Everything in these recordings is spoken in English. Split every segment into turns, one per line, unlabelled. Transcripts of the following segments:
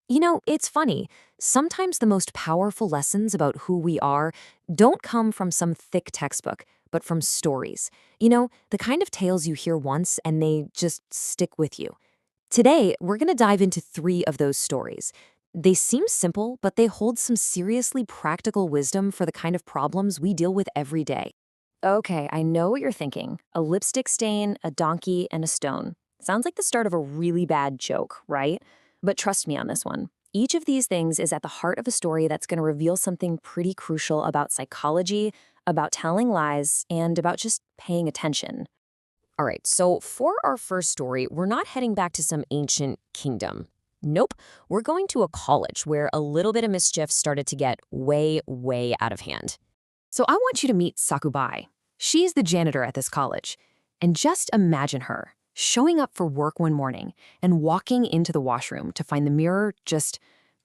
It's funny. Sometimes the most powerful lessons about who we are don't come from some thick textbook, but from stories. The kind of tales you hear once and they just stick with you. Today, we're going to dive into three of those stories. They seem simple, but they hold some seriously practical wisdom for the kind of problems we deal with every day. Okay, I know what you're thinking. A lipstick stain, a donkey, and a stone. Sounds like the start of a really bad joke, right? But trust me on this one. Each of these things is at the heart of a story that's going to reveal something pretty crucial about psychology, about telling lies, and about just paying attention. All right, so for our first story, we're not heading back to some ancient kingdom. Nope, we're going to a college where a little bit of mischief started to get way, way out of hand. So I want you to meet Sakubai. She's the janitor at this college. And just imagine her showing up for work one morning and walking into the washroom to find the mirror just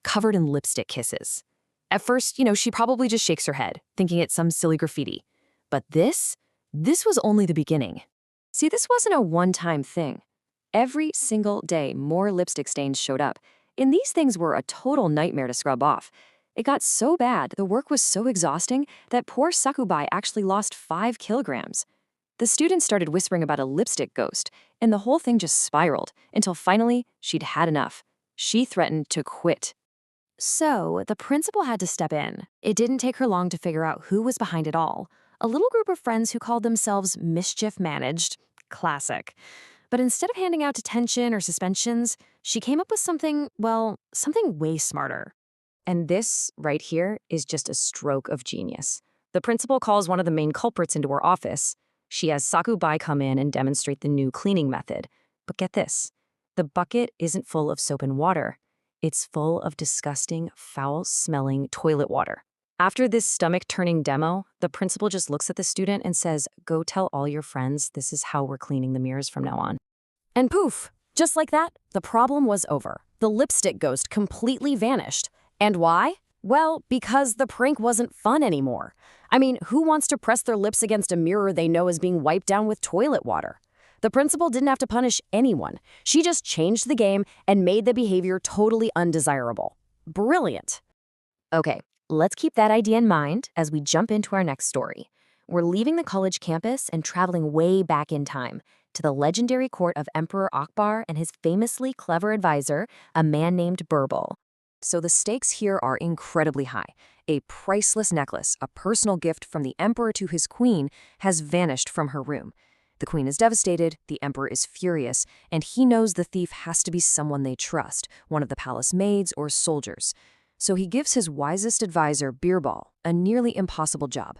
covered in lipstick kisses. At first, she probably just shakes her head, thinking it's some silly graffiti. But this was only the beginning. See, this wasn't a one-time thing. Every single day, more lipstick stains showed up, and these things were a total nightmare to scrub off. It got so bad, the work was so exhausting, that poor Sakubai actually lost 5 kilograms. The students started whispering about a lipstick ghost, and the whole thing just spiraled, until finally, she'd had enough. She threatened to quit. So, the principal had to step in. It didn't take her long to figure out who was behind it all. A little group of friends who called themselves mischief managed. Classic. But instead of handing out detention or suspensions, she came up with something way smarter. And this right here is just a stroke of genius. The principal calls one of the main culprits into her office. She has Sakubai come in and demonstrate the new cleaning method. But get this, the bucket isn't full of soap and water. It's full of disgusting, foul-smelling toilet water. After this stomach-turning demo, the principal just looks at the student and says, "Go tell all your friends this is how we're cleaning the mirrors from now on." And poof, just like that, the problem was over. The lipstick ghost completely vanished. And why? Well, because the prank wasn't fun anymore. I mean, who wants to press their lips against a mirror they know is being wiped down with toilet water? The principal didn't have to punish anyone. She just changed the game and made the behavior totally undesirable. Brilliant. Okay, let's keep that idea in mind as we jump into our next story. We're leaving the college campus and traveling way back in time to the legendary court of Emperor Akbar and his famously clever advisor, a man named Birbal. So the stakes here are incredibly high. A priceless necklace, a personal gift from the emperor to his queen, has vanished from her room. The queen is devastated, the emperor is furious, and he knows the thief has to be someone they trust, one of the palace maids or soldiers. So he gives his wisest advisor, Birbal, a nearly impossible job.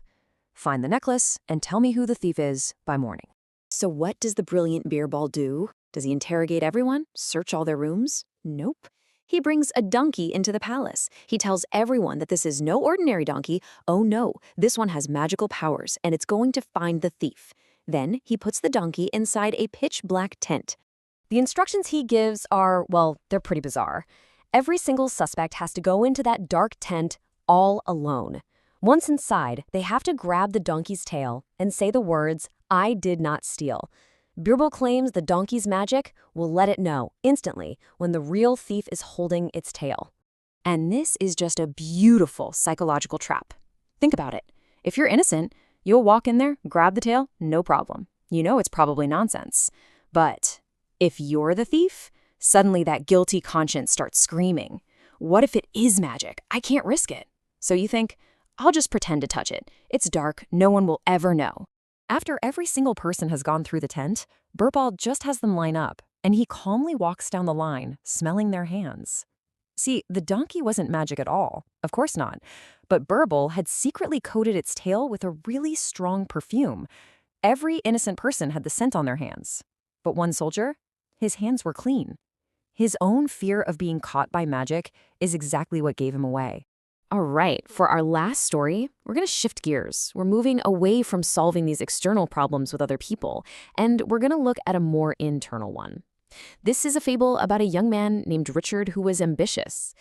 Find the necklace and tell me who the thief is by morning. So what does the brilliant Birbal do? Does he interrogate everyone? Search all their rooms? Nope. He brings a donkey into the palace. He tells everyone that this is no ordinary donkey. Oh no, this one has magical powers, and it's going to find the thief. Then he puts the donkey inside a pitch-black tent. The instructions he gives are, they're pretty bizarre. Every single suspect has to go into that dark tent all alone. Once inside, they have to grab the donkey's tail and say the words, "I did not steal." Birbal claims the donkey's magic will let it know instantly when the real thief is holding its tail. And this is just a beautiful psychological trap. Think about it. If you're innocent, you'll walk in there, grab the tail, no problem. You know it's probably nonsense. But if you're the thief, suddenly that guilty conscience starts screaming. What if it is magic? I can't risk it. So you think, I'll just pretend to touch it. It's dark, no one will ever know. After every single person has gone through the tent, Birbal just has them line up, and he calmly walks down the line, smelling their hands. See, the donkey wasn't magic at all. Of course not. But Birbal had secretly coated its tail with a really strong perfume. Every innocent person had the scent on their hands. But one soldier, his hands were clean. His own fear of being caught by magic is exactly what gave him away. All right, for our last story, we're going to shift gears. We're moving away from solving these external problems with other people, and we're going to look at a more internal one. This is a fable about a young man named Richard who was ambitious,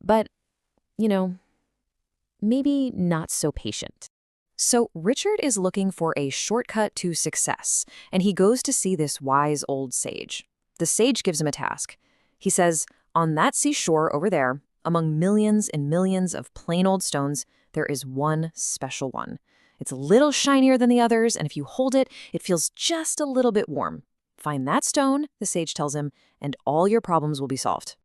but, maybe not so patient. So Richard is looking for a shortcut to success, and he goes to see this wise old sage. The sage gives him a task. He says, On that seashore over there, among millions and millions of plain old stones, there is one special one. It's a little shinier than the others, and if you hold it, it feels just a little bit warm. Find that stone, the sage tells him, and all your problems will be solved.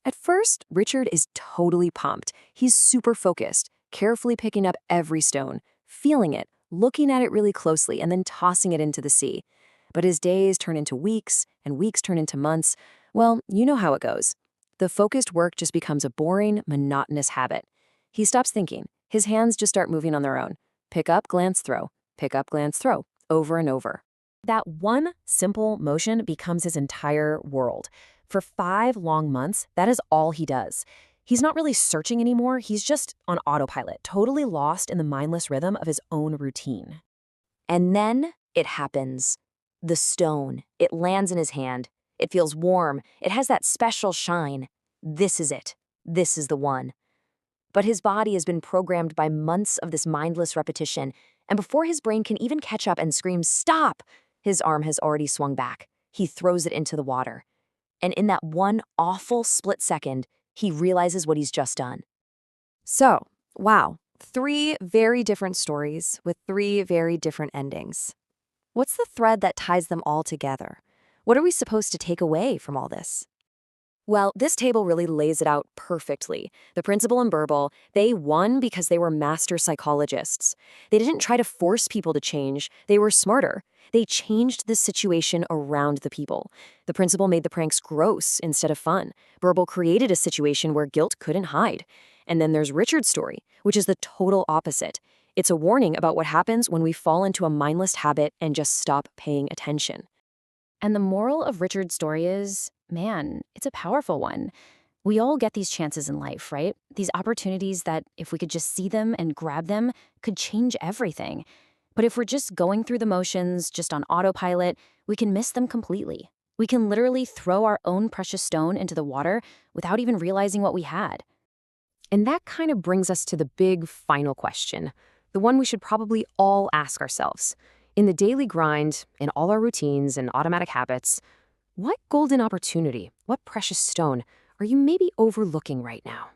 At first, Richard is totally pumped. He's super focused, carefully picking up every stone, feeling it, looking at it really closely, and then tossing it into the sea. But as days turn into weeks, and weeks turn into months, well, you know how it goes. The focused work just becomes a boring, monotonous habit. He stops thinking. His hands just start moving on their own. Pick up, glance, throw. Pick up, glance, throw. Over and over. That one simple motion becomes his entire world. For 5 long months, that is all he does. He's not really searching anymore. He's just on autopilot, totally lost in the mindless rhythm of his own routine. And then it happens. The stone. It lands in his hand. It feels warm. It has that special shine. This is it. This is the one. But his body has been programmed by months of this mindless repetition, and before his brain can even catch up and scream, "Stop!" his arm has already swung back. He throws it into the water. And in that one awful split second, he realizes what he's just done. So, wow, 3 very different stories with 3 very different endings. What's the thread that ties them all together? What are we supposed to take away from all this? Well, this table really lays it out perfectly. The principal and Burble, they won because they were master psychologists. They didn't try to force people to change. They were smarter. They changed the situation around the people. The principal made the pranks gross instead of fun. Burble created a situation where guilt couldn't hide. And then there's Richard's story, which is the total opposite. It's a warning about what happens when we fall into a mindless habit and just stop paying attention. And the moral of Richard's story is, man, it's a powerful one. We all get these chances in life, right? These opportunities that, if we could just see them and grab them, could change everything. But if we're just going through the motions, just on autopilot, we can miss them completely. We can literally throw our own precious stone into the water without even realizing what we had. And that kind of brings us to the big final question, the one we should probably all ask ourselves. In the daily grind, in all our routines and automatic habits, what golden opportunity, what precious stone are you maybe overlooking right now?